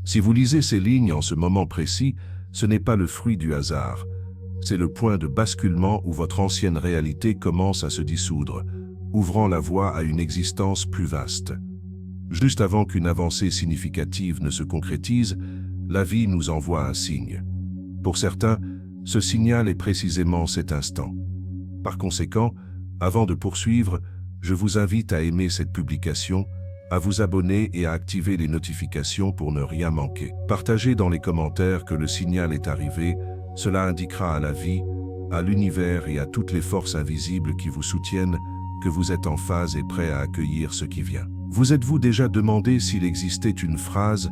Si vous lisez ces lignes en ce moment précis, ce n'est pas le fruit du hasard. C'est le point de basculement où votre ancienne réalité commence à se dissoudre, ouvrant la voie à une existence plus vaste. Juste avant qu'une avancée significative ne se concrétise, la vie nous envoie un signe. Pour certains, ce signal est précisément cet instant. Par conséquent, avant de poursuivre, je vous invite à aimer cette publication, à vous abonner et à activer les notifications pour ne rien manquer. Partagez dans les commentaires que le signal est arrivé, cela indiquera à la vie, à l'univers et à toutes les forces invisibles qui vous soutiennent que vous êtes en phase et prêt à accueillir ce qui vient. Vous êtes-vous déjà demandé s'il existait une phrase,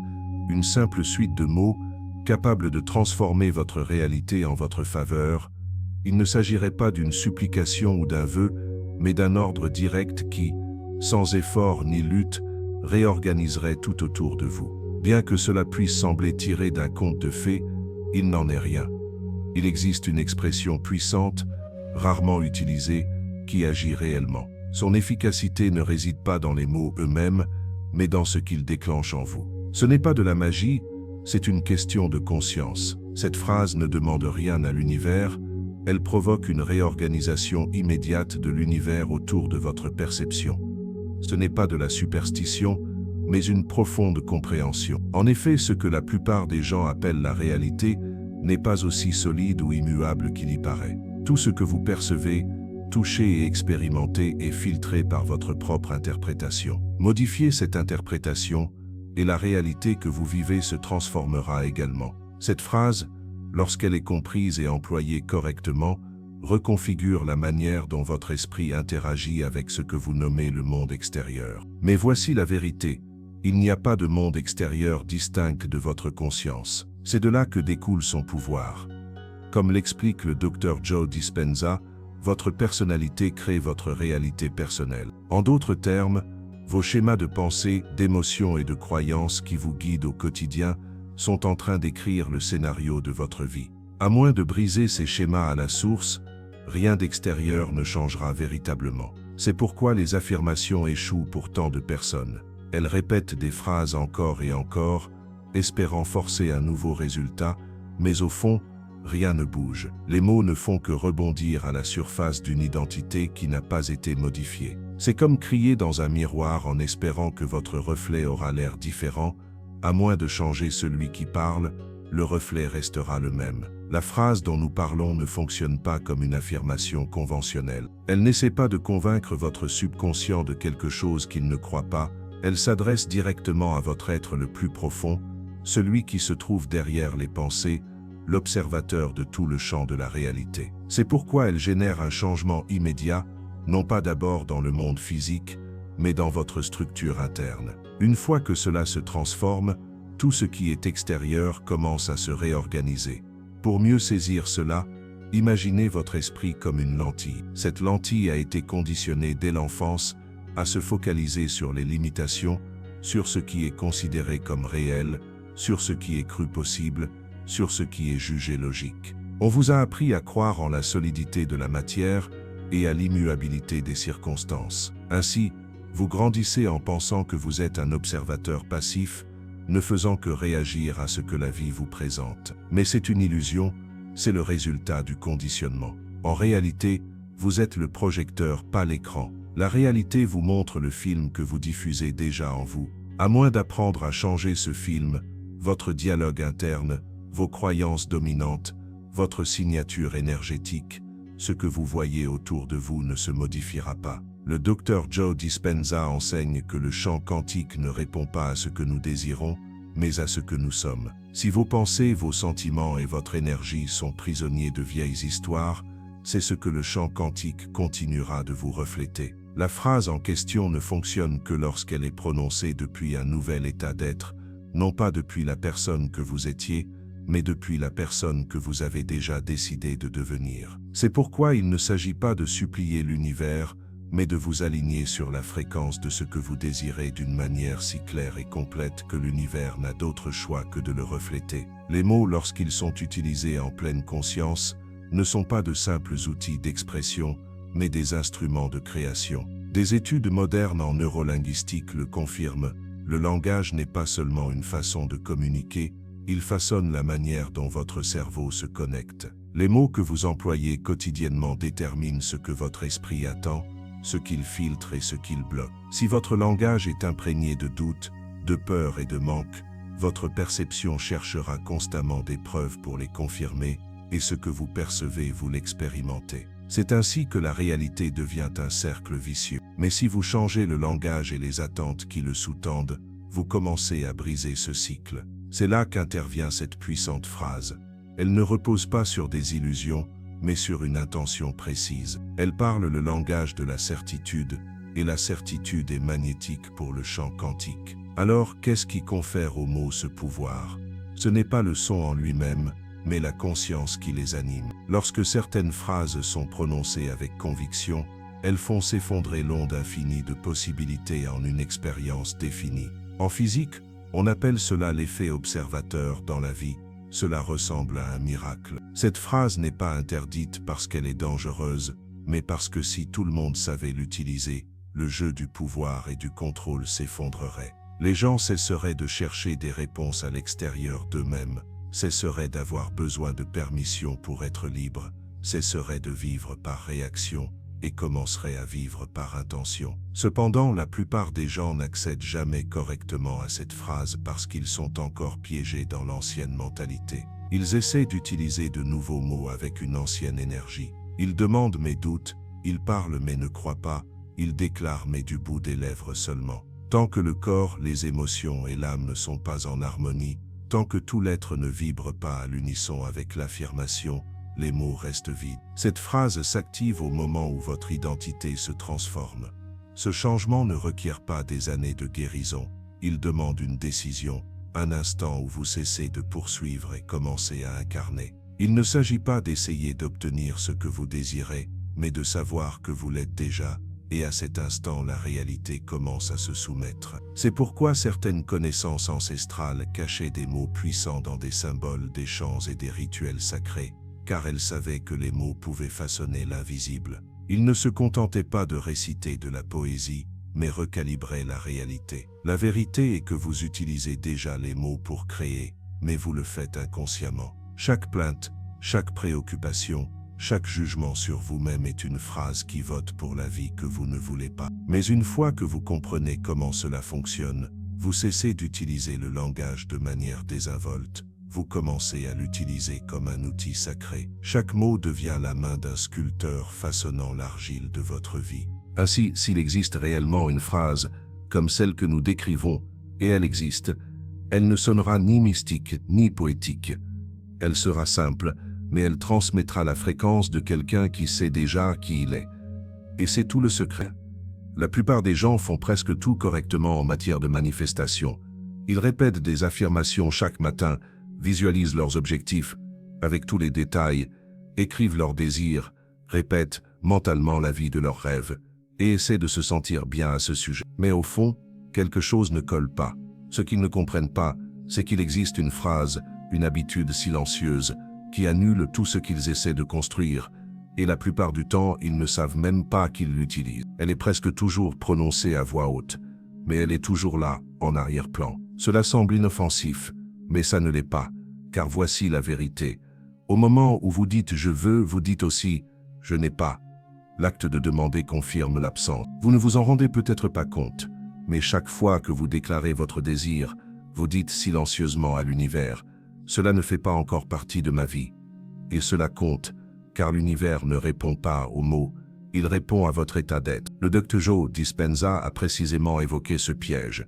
une simple suite de mots, capable de transformer votre réalité en votre faveur? Il ne s'agirait pas d'une supplication ou d'un vœu, mais d'un ordre direct qui, sans effort ni lutte, réorganiserait tout autour de vous. Bien que cela puisse sembler tiré d'un conte de fées, il n'en est rien. Il existe une expression puissante, rarement utilisée, qui agit réellement. Son efficacité ne réside pas dans les mots eux-mêmes, mais dans ce qu'ils déclenchent en vous. Ce n'est pas de la magie, c'est une question de conscience. Cette phrase ne demande rien à l'univers, elle provoque une réorganisation immédiate de l'univers autour de votre perception. Ce n'est pas de la superstition, mais une profonde compréhension. En effet, ce que la plupart des gens appellent la réalité n'est pas aussi solide ou immuable qu'il y paraît. Tout ce que vous percevez, touchez et expérimentez est filtré par votre propre interprétation. Modifiez cette interprétation, et la réalité que vous vivez se transformera également. Cette phrase, lorsqu'elle est comprise et employée correctement, reconfigure la manière dont votre esprit interagit avec ce que vous nommez le monde extérieur. Mais voici la vérité, il n'y a pas de monde extérieur distinct de votre conscience. C'est de là que découle son pouvoir. Comme l'explique le Dr Joe Dispenza, votre personnalité crée votre réalité personnelle. En d'autres termes, vos schémas de pensée, d'émotions et de croyances qui vous guident au quotidien sont en train d'écrire le scénario de votre vie. À moins de briser ces schémas à la source, rien d'extérieur ne changera véritablement. C'est pourquoi les affirmations échouent pour tant de personnes. Elles répètent des phrases encore et encore, espérant forcer un nouveau résultat, mais au fond, rien ne bouge. Les mots ne font que rebondir à la surface d'une identité qui n'a pas été modifiée. C'est comme crier dans un miroir en espérant que votre reflet aura l'air différent. À moins de changer celui qui parle, le reflet restera le même. La phrase dont nous parlons ne fonctionne pas comme une affirmation conventionnelle. Elle n'essaie pas de convaincre votre subconscient de quelque chose qu'il ne croit pas. Elle s'adresse directement à votre être le plus profond, celui qui se trouve derrière les pensées, l'observateur de tout le champ de la réalité. C'est pourquoi elle génère un changement immédiat, non pas d'abord dans le monde physique, mais dans votre structure interne. Une fois que cela se transforme, tout ce qui est extérieur commence à se réorganiser. Pour mieux saisir cela, imaginez votre esprit comme une lentille. Cette lentille a été conditionnée dès l'enfance à se focaliser sur les limitations, sur ce qui est considéré comme réel, sur ce qui est cru possible, sur ce qui est jugé logique. On vous a appris à croire en la solidité de la matière et à l'immuabilité des circonstances. Ainsi, vous grandissez en pensant que vous êtes un observateur passif, ne faisant que réagir à ce que la vie vous présente. Mais c'est une illusion, c'est le résultat du conditionnement. En réalité, vous êtes le projecteur, pas l'écran. La réalité vous montre le film que vous diffusez déjà en vous. À moins d'apprendre à changer ce film, votre dialogue interne, vos croyances dominantes, votre signature énergétique, ce que vous voyez autour de vous ne se modifiera pas. Le Dr Joe Dispenza enseigne que le champ quantique ne répond pas à ce que nous désirons, mais à ce que nous sommes. Si vos pensées, vos sentiments et votre énergie sont prisonniers de vieilles histoires, c'est ce que le champ quantique continuera de vous refléter. La phrase en question ne fonctionne que lorsqu'elle est prononcée depuis un nouvel état d'être, non pas depuis la personne que vous étiez, mais depuis la personne que vous avez déjà décidé de devenir. C'est pourquoi il ne s'agit pas de supplier l'univers, mais de vous aligner sur la fréquence de ce que vous désirez d'une manière si claire et complète que l'univers n'a d'autre choix que de le refléter. Les mots, lorsqu'ils sont utilisés en pleine conscience, ne sont pas de simples outils d'expression, mais des instruments de création. Des études modernes en neurolinguistique le confirment, Le langage n'est pas seulement une façon de communiquer, il façonne la manière dont votre cerveau se connecte. Les mots que vous employez quotidiennement déterminent ce que votre esprit attend, ce qu'il filtre et ce qu'il bloque. Si votre langage est imprégné de doutes, de peur et de manque, votre perception cherchera constamment des preuves pour les confirmer, et ce que vous percevez, vous l'expérimentez. C'est ainsi que la réalité devient un cercle vicieux. Mais si vous changez le langage et les attentes qui le sous-tendent, vous commencez à briser ce cycle. C'est là qu'intervient cette puissante phrase. Elle ne repose pas sur des illusions, mais sur une intention précise. Elle parle le langage de la certitude, et la certitude est magnétique pour le champ quantique. Alors, qu'est-ce qui confère aux mots ce pouvoir? Ce n'est pas le son en lui-même, mais la conscience qui les anime. Lorsque certaines phrases sont prononcées avec conviction, elles font s'effondrer l'onde infinie de possibilités en une expérience définie. En physique, on appelle cela l'effet observateur dans la vie. Cela ressemble à un miracle. Cette phrase n'est pas interdite parce qu'elle est dangereuse, mais parce que si tout le monde savait l'utiliser, le jeu du pouvoir et du contrôle s'effondrerait. Les gens cesseraient de chercher des réponses à l'extérieur d'eux-mêmes, cesseraient d'avoir besoin de permission pour être libres, cesseraient de vivre par réaction et commenceraient à vivre par intention. Cependant, la plupart des gens n'accèdent jamais correctement à cette phrase parce qu'ils sont encore piégés dans l'ancienne mentalité. Ils essaient d'utiliser de nouveaux mots avec une ancienne énergie. Ils demandent mais doutent, ils parlent mais ne croient pas, ils déclarent mais du bout des lèvres seulement. Tant que le corps, les émotions et l'âme ne sont pas en harmonie, tant que tout l'être ne vibre pas à l'unisson avec l'affirmation, les mots restent vides. Cette phrase s'active au moment où votre identité se transforme. Ce changement ne requiert pas des années de guérison, il demande une décision, un instant où vous cessez de poursuivre et commencez à incarner. Il ne s'agit pas d'essayer d'obtenir ce que vous désirez, mais de savoir que vous l'êtes déjà, et à cet instant la réalité commence à se soumettre. C'est pourquoi certaines connaissances ancestrales cachaient des mots puissants dans des symboles, des chants et des rituels sacrés, car elles savaient que les mots pouvaient façonner l'invisible. Ils ne se contentaient pas de réciter de la poésie, mais recalibraient la réalité. La vérité est que vous utilisez déjà les mots pour créer, mais vous le faites inconsciemment. Chaque plainte, chaque préoccupation, chaque jugement sur vous-même est une phrase qui vote pour la vie que vous ne voulez pas. Mais une fois que vous comprenez comment cela fonctionne, vous cessez d'utiliser le langage de manière désinvolte. Vous commencez à l'utiliser comme un outil sacré. Chaque mot devient la main d'un sculpteur façonnant l'argile de votre vie. Ainsi, s'il existe réellement une phrase, comme celle que nous décrivons, et elle existe, elle ne sonnera ni mystique ni poétique. Elle sera simple, mais elle transmettra la fréquence de quelqu'un qui sait déjà qui il est. Et c'est tout le secret. La plupart des gens font presque tout correctement en matière de manifestation. Ils répètent des affirmations chaque matin, visualisent leurs objectifs, avec tous les détails, écrivent leurs désirs, répètent mentalement la vie de leurs rêves, et essaient de se sentir bien à ce sujet. Mais au fond, quelque chose ne colle pas. Ce qu'ils ne comprennent pas, c'est qu'il existe une phrase, une habitude silencieuse, qui annule tout ce qu'ils essaient de construire, et la plupart du temps, ils ne savent même pas qu'ils l'utilisent. Elle est presque toujours prononcée à voix haute, mais elle est toujours là, en arrière-plan. Cela semble inoffensif, mais ça ne l'est pas, car voici la vérité. Au moment où vous dites « je veux », vous dites aussi « je n'ai pas ». L'acte de demander confirme l'absence. Vous ne vous en rendez peut-être pas compte, mais chaque fois que vous déclarez votre désir, vous dites silencieusement à l'univers « cela ne fait pas encore partie de ma vie ». Et cela compte, car l'univers ne répond pas aux mots, il répond à votre état d'être. Le Dr Joe Dispenza a précisément évoqué ce piège.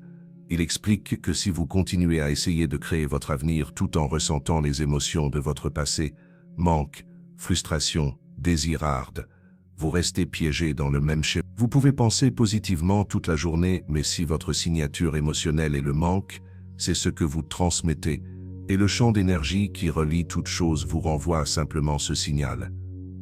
Il explique que si vous continuez à essayer de créer votre avenir tout en ressentant les émotions de votre passé, manque, frustration, désir hard, vous restez piégé dans le même schéma. Vous pouvez penser positivement toute la journée, mais si votre signature émotionnelle est le manque, c'est ce que vous transmettez, et le champ d'énergie qui relie toute chose vous renvoie simplement ce signal.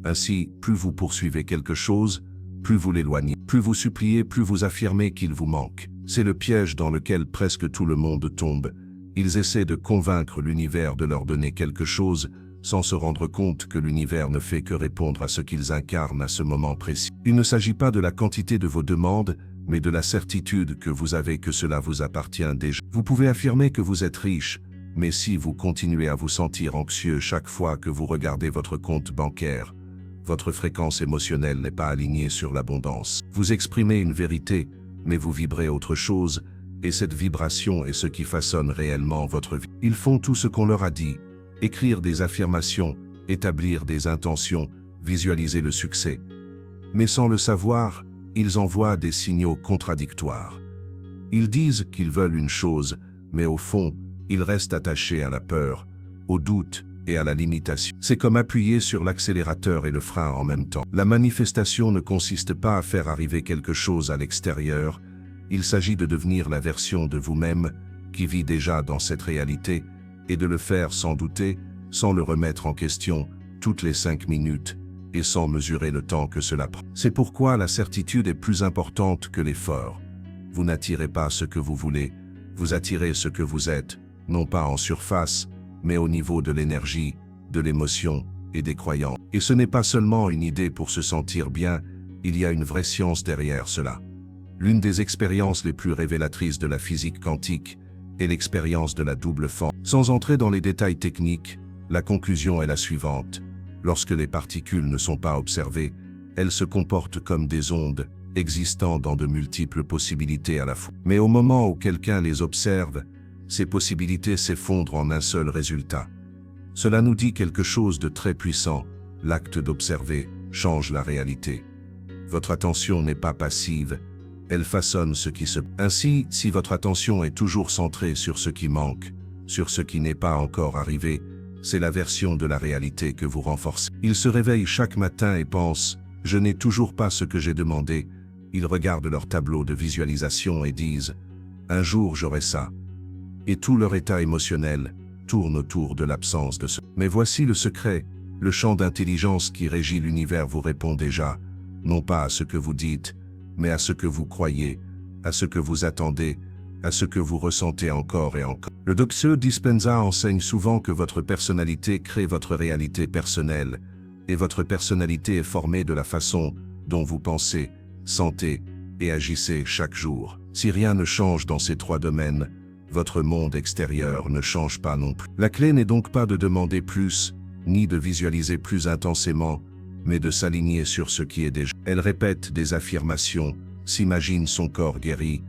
Ainsi, plus vous poursuivez quelque chose, plus vous l'éloignez, plus vous suppliez, plus vous affirmez qu'il vous manque. C'est le piège dans lequel presque tout le monde tombe. Ils essaient de convaincre l'univers de leur donner quelque chose, sans se rendre compte que l'univers ne fait que répondre à ce qu'ils incarnent à ce moment précis. Il ne s'agit pas de la quantité de vos demandes, mais de la certitude que vous avez que cela vous appartient déjà. Vous pouvez affirmer que vous êtes riche, mais si vous continuez à vous sentir anxieux chaque fois que vous regardez votre compte bancaire, votre fréquence émotionnelle n'est pas alignée sur l'abondance. Vous exprimez une vérité, mais vous vibrez autre chose, et cette vibration est ce qui façonne réellement votre vie. Ils font tout ce qu'on leur a dit, écrire des affirmations, établir des intentions, visualiser le succès. Mais sans le savoir, ils envoient des signaux contradictoires. Ils disent qu'ils veulent une chose, mais au fond, ils restent attachés à la peur, au doute et à la limitation. C'est comme appuyer sur l'accélérateur et le frein en même temps. La manifestation ne consiste pas à faire arriver quelque chose à l'extérieur, il s'agit de devenir la version de vous-même qui vit déjà dans cette réalité et de le faire sans douter, sans le remettre en question toutes les 5 minutes et sans mesurer le temps que cela prend. C'est pourquoi la certitude est plus importante que l'effort. Vous n'attirez pas ce que vous voulez, vous attirez ce que vous êtes, non pas en surface, mais au niveau de l'énergie, de l'émotion et des croyances. Et ce n'est pas seulement une idée pour se sentir bien, il y a une vraie science derrière cela. L'une des expériences les plus révélatrices de la physique quantique est l'expérience de la double fente. Sans entrer dans les détails techniques, la conclusion est la suivante. Lorsque les particules ne sont pas observées, elles se comportent comme des ondes, existant dans de multiples possibilités à la fois. Mais au moment où quelqu'un les observe, ces possibilités s'effondrent en un seul résultat. Cela nous dit quelque chose de très puissant. L'acte d'observer change la réalité. Votre attention n'est pas passive, elle façonne ce qui se... Ainsi, si votre attention est toujours centrée sur ce qui manque, sur ce qui n'est pas encore arrivé, c'est la version de la réalité que vous renforcez. Ils se réveillent chaque matin et pensent « Je n'ai toujours pas ce que j'ai demandé ». Ils regardent leur tableau de visualisation et disent « Un jour j'aurai ça ». Et tout leur état émotionnel tourne autour de l'absence de ce. Mais voici le secret, le champ d'intelligence qui régit l'univers vous répond déjà, non pas à ce que vous dites, mais à ce que vous croyez, à ce que vous attendez, à ce que vous ressentez encore et encore. Le Docteur Dispenza enseigne souvent que votre personnalité crée votre réalité personnelle, et votre personnalité est formée de la façon dont vous pensez, sentez et agissez chaque jour. Si rien ne change dans ces 3 domaines, votre monde extérieur ne change pas non plus. La clé n'est donc pas de demander plus, ni de visualiser plus intensément, mais de s'aligner sur ce qui est déjà. Elle répète des affirmations, s'imagine son corps guéri,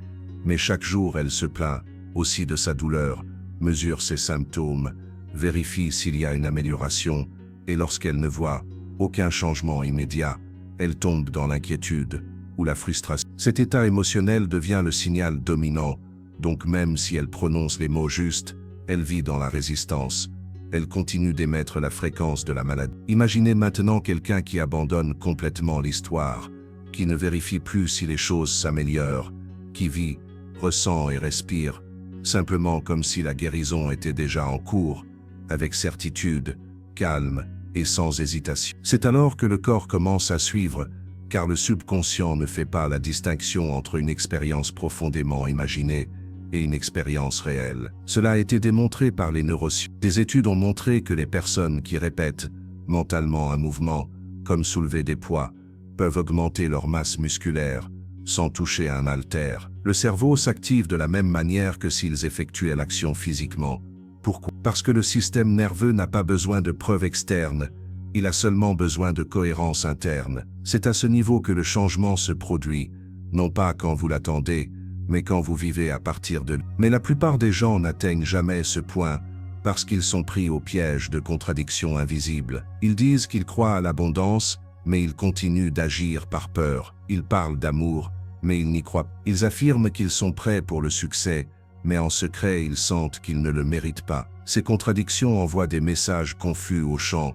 mais chaque jour elle se plaint aussi de sa douleur, mesure ses symptômes, vérifie s'il y a une amélioration, et lorsqu'elle ne voit aucun changement immédiat, elle tombe dans l'inquiétude ou la frustration. Cet état émotionnel devient le signal dominant, donc même si elle prononce les mots justes, elle vit dans la résistance. Elle continue d'émettre la fréquence de la maladie. Imaginez maintenant quelqu'un qui abandonne complètement l'histoire, qui ne vérifie plus si les choses s'améliorent, qui vit, ressent et respire, simplement comme si la guérison était déjà en cours, avec certitude, calme et sans hésitation. C'est alors que le corps commence à suivre, car le subconscient ne fait pas la distinction entre une expérience profondément imaginée et une expérience réelle. Cela a été démontré par les neurosciences. Des études ont montré que les personnes qui répètent mentalement un mouvement, comme soulever des poids, peuvent augmenter leur masse musculaire sans toucher à un haltère. Le cerveau s'active de la même manière que s'ils effectuaient l'action physiquement. Pourquoi? Parce que le système nerveux n'a pas besoin de preuves externes, il a seulement besoin de cohérence interne. C'est à ce niveau que le changement se produit, non pas quand vous l'attendez, mais quand vous vivez à partir de... Mais la plupart des gens n'atteignent jamais ce point, parce qu'ils sont pris au piège de contradictions invisibles. Ils disent qu'ils croient à l'abondance, mais ils continuent d'agir par peur. Ils parlent d'amour, mais ils n'y croient pas. Ils affirment qu'ils sont prêts pour le succès, mais en secret ils sentent qu'ils ne le méritent pas. Ces contradictions envoient des messages confus au champ,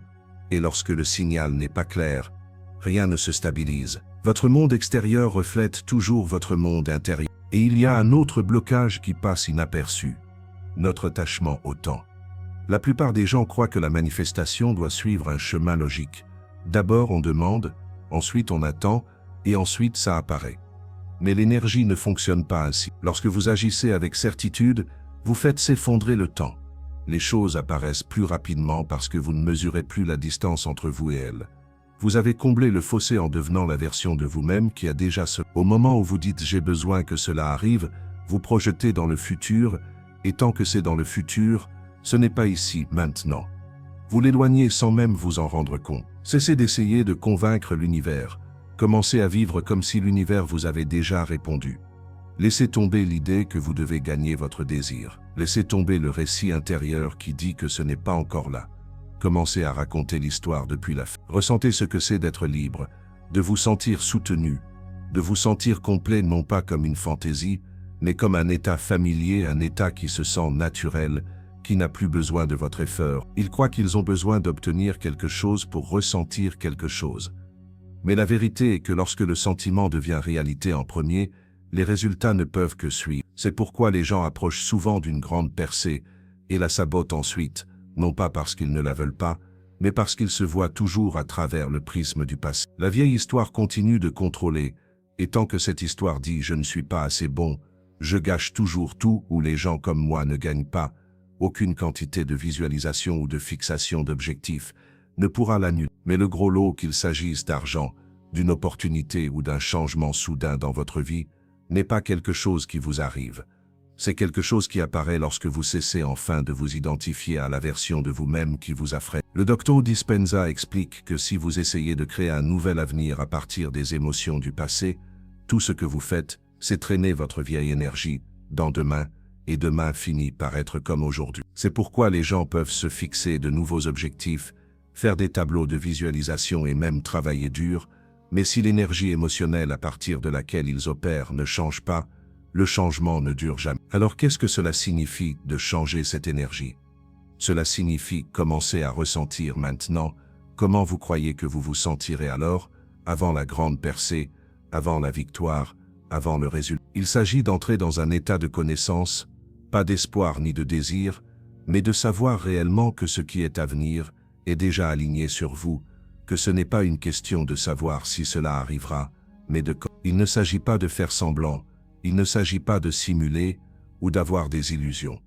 et lorsque le signal n'est pas clair, rien ne se stabilise. Votre monde extérieur reflète toujours votre monde intérieur. Et il y a un autre blocage qui passe inaperçu, notre attachement au temps. La plupart des gens croient que la manifestation doit suivre un chemin logique. D'abord on demande, ensuite on attend, et ensuite ça apparaît. Mais l'énergie ne fonctionne pas ainsi. Lorsque vous agissez avec certitude, vous faites s'effondrer le temps. Les choses apparaissent plus rapidement parce que vous ne mesurez plus la distance entre vous et elles. Vous avez comblé le fossé en devenant la version de vous-même qui a déjà ce. Au moment où vous dites « j'ai besoin que cela arrive », vous projetez dans le futur, et tant que c'est dans le futur, ce n'est pas ici, maintenant. Vous l'éloignez sans même vous en rendre compte. Cessez d'essayer de convaincre l'univers. Commencez à vivre comme si l'univers vous avait déjà répondu. Laissez tomber l'idée que vous devez gagner votre désir. Laissez tomber le récit intérieur qui dit que ce n'est pas encore là. Commencez à raconter l'histoire depuis la fin. Ressentez ce que c'est d'être libre, de vous sentir soutenu, de vous sentir complet non pas comme une fantaisie, mais comme un état familier, un état qui se sent naturel, qui n'a plus besoin de votre effort. Ils croient qu'ils ont besoin d'obtenir quelque chose pour ressentir quelque chose. Mais la vérité est que lorsque le sentiment devient réalité en premier, les résultats ne peuvent que suivre. C'est pourquoi les gens approchent souvent d'une grande percée et la sabotent ensuite, non pas parce qu'ils ne la veulent pas, mais parce qu'ils se voient toujours à travers le prisme du passé. La vieille histoire continue de contrôler, et tant que cette histoire dit « je ne suis pas assez bon », je gâche toujours tout ou les gens comme moi ne gagnent pas, aucune quantité de visualisation ou de fixation d'objectifs ne pourra l'annuler. Mais le gros lot, qu'il s'agisse d'argent, d'une opportunité ou d'un changement soudain dans votre vie, n'est pas quelque chose qui vous arrive. C'est quelque chose qui apparaît lorsque vous cessez enfin de vous identifier à la version de vous-même qui vous a freiné. Le Dr Dispenza explique que si vous essayez de créer un nouvel avenir à partir des émotions du passé, tout ce que vous faites, c'est traîner votre vieille énergie dans demain, et demain finit par être comme aujourd'hui. C'est pourquoi les gens peuvent se fixer de nouveaux objectifs, faire des tableaux de visualisation et même travailler dur, mais si l'énergie émotionnelle à partir de laquelle ils opèrent ne change pas, le changement ne dure jamais. Alors qu'est-ce que cela signifie de changer cette énergie? Cela signifie commencer à ressentir maintenant comment vous croyez que vous vous sentirez alors, avant la grande percée, avant la victoire, avant le résultat. Il s'agit d'entrer dans un état de connaissance, pas d'espoir ni de désir, mais de savoir réellement que ce qui est à venir est déjà aligné sur vous, que ce n'est pas une question de savoir si cela arrivera, mais de quand. Il ne s'agit pas de faire semblant, il ne s'agit pas de simuler ou d'avoir des illusions.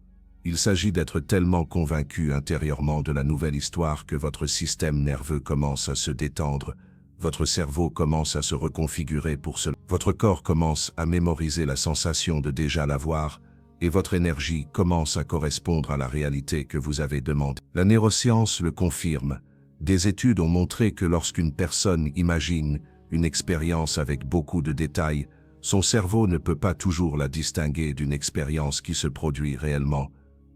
Il s'agit d'être tellement convaincu intérieurement de la nouvelle histoire que votre système nerveux commence à se détendre, votre cerveau commence à se reconfigurer pour cela. Votre corps commence à mémoriser la sensation de déjà l'avoir, et votre énergie commence à correspondre à la réalité que vous avez demandée. La neuroscience le confirme. Des études ont montré que lorsqu'une personne imagine une expérience avec beaucoup de détails, son cerveau ne peut pas toujours la distinguer d'une expérience qui se produit réellement.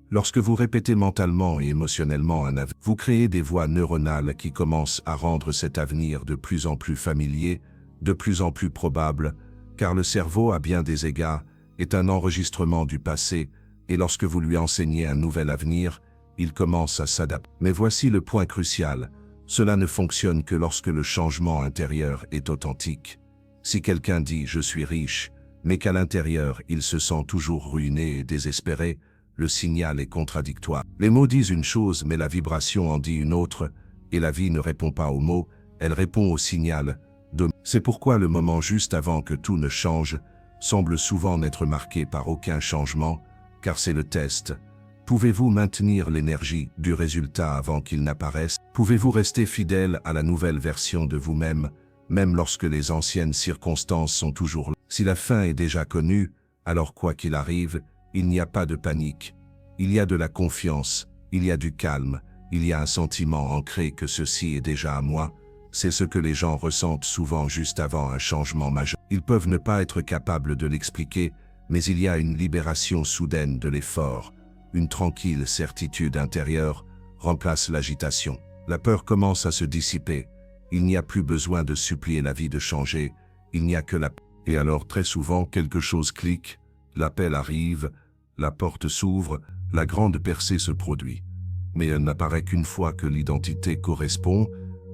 Lorsque vous répétez mentalement et émotionnellement un avenir, vous créez des voies neuronales qui commencent à rendre cet avenir de plus en plus familier, de plus en plus probable, car le cerveau, à bien des égards, est un enregistrement du passé, et lorsque vous lui enseignez un nouvel avenir, il commence à s'adapter. Mais voici le point crucial, cela ne fonctionne que lorsque le changement intérieur est authentique. Si quelqu'un dit « je suis riche », mais qu'à l'intérieur il se sent toujours ruiné et désespéré, le signal est contradictoire. Les mots disent une chose mais la vibration en dit une autre, et la vie ne répond pas aux mots, elle répond au signal. C'est pourquoi le moment juste avant que tout ne change semble souvent n'être marqué par aucun changement, car c'est le test. Pouvez-vous maintenir l'énergie du résultat avant qu'il n'apparaisse? Pouvez-vous rester fidèle à la nouvelle version de vous-même, même lorsque les anciennes circonstances sont toujours là? Si la fin est déjà connue, alors quoi qu'il arrive, il n'y a pas de panique. Il y a de la confiance, il y a du calme, il y a un sentiment ancré que ceci est déjà à moi. C'est ce que les gens ressentent souvent juste avant un changement majeur. Ils peuvent ne pas être capables de l'expliquer, mais il y a une libération soudaine de l'effort. Une tranquille certitude intérieure remplace l'agitation. La peur commence à se dissiper. Il n'y a plus besoin de supplier la vie de changer, il n'y a que la paix. Et alors très souvent quelque chose clique, l'appel arrive, la porte s'ouvre, la grande percée se produit. Mais elle n'apparaît qu'une fois que l'identité correspond,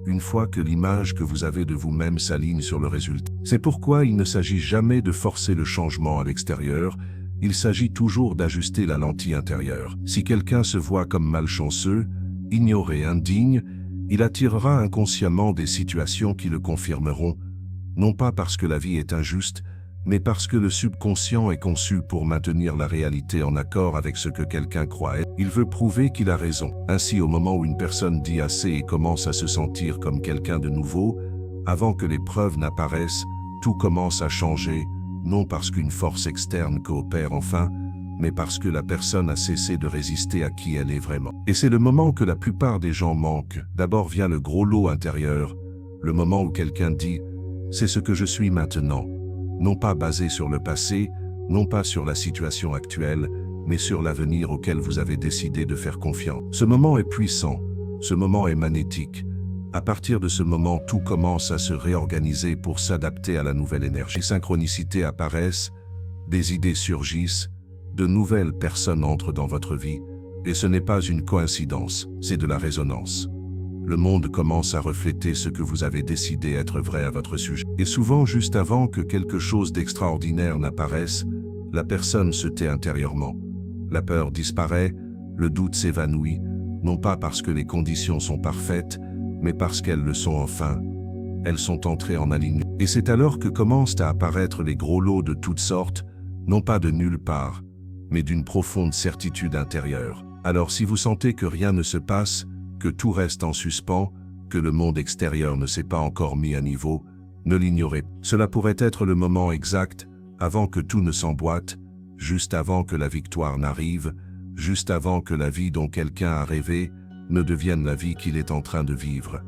une fois que l'image que vous avez de vous-même s'aligne sur le résultat. C'est pourquoi il ne s'agit jamais de forcer le changement à l'extérieur, il s'agit toujours d'ajuster la lentille intérieure. Si quelqu'un se voit comme malchanceux, ignoré, indigne, il attirera inconsciemment des situations qui le confirmeront, non pas parce que la vie est injuste, mais parce que le subconscient est conçu pour maintenir la réalité en accord avec ce que quelqu'un croit être. Il veut prouver qu'il a raison. Ainsi, au moment où une personne dit assez et commence à se sentir comme quelqu'un de nouveau, avant que les preuves n'apparaissent, tout commence à changer, non parce qu'une force externe coopère enfin, mais parce que la personne a cessé de résister à qui elle est vraiment. Et c'est le moment que la plupart des gens manquent. D'abord vient le gros lot intérieur, le moment où quelqu'un dit « c'est ce que je suis maintenant », non pas basé sur le passé, non pas sur la situation actuelle, mais sur l'avenir auquel vous avez décidé de faire confiance. Ce moment est puissant, ce moment est magnétique. À partir de ce moment, tout commence à se réorganiser pour s'adapter à la nouvelle énergie. Les synchronicités apparaissent, des idées surgissent, de nouvelles personnes entrent dans votre vie, et ce n'est pas une coïncidence, c'est de la résonance. Le monde commence à refléter ce que vous avez décidé être vrai à votre sujet. Et souvent, juste avant que quelque chose d'extraordinaire n'apparaisse, la personne se tait intérieurement. La peur disparaît, le doute s'évanouit, non pas parce que les conditions sont parfaites, mais parce qu'elles le sont enfin. Elles sont entrées en alignement. Et c'est alors que commencent à apparaître les gros lots de toutes sortes, non pas de nulle part, mais d'une profonde certitude intérieure. Alors si vous sentez que rien ne se passe, que tout reste en suspens, que le monde extérieur ne s'est pas encore mis à niveau, ne l'ignorez pas. Cela pourrait être le moment exact, avant que tout ne s'emboîte, juste avant que la victoire n'arrive, juste avant que la vie dont quelqu'un a rêvé ne devienne la vie qu'il est en train de vivre.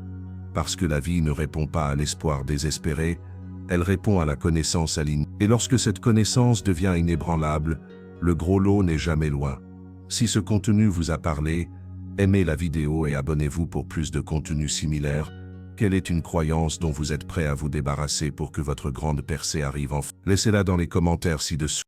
Parce que la vie ne répond pas à l'espoir désespéré, elle répond à la connaissance alignée. Et lorsque cette connaissance devient inébranlable, le gros lot n'est jamais loin. Si ce contenu vous a parlé, aimez la vidéo et abonnez-vous pour plus de contenu similaire. Quelle est une croyance dont vous êtes prêt à vous débarrasser pour que votre grande percée arrive enfin? Laissez-la dans les commentaires ci-dessous.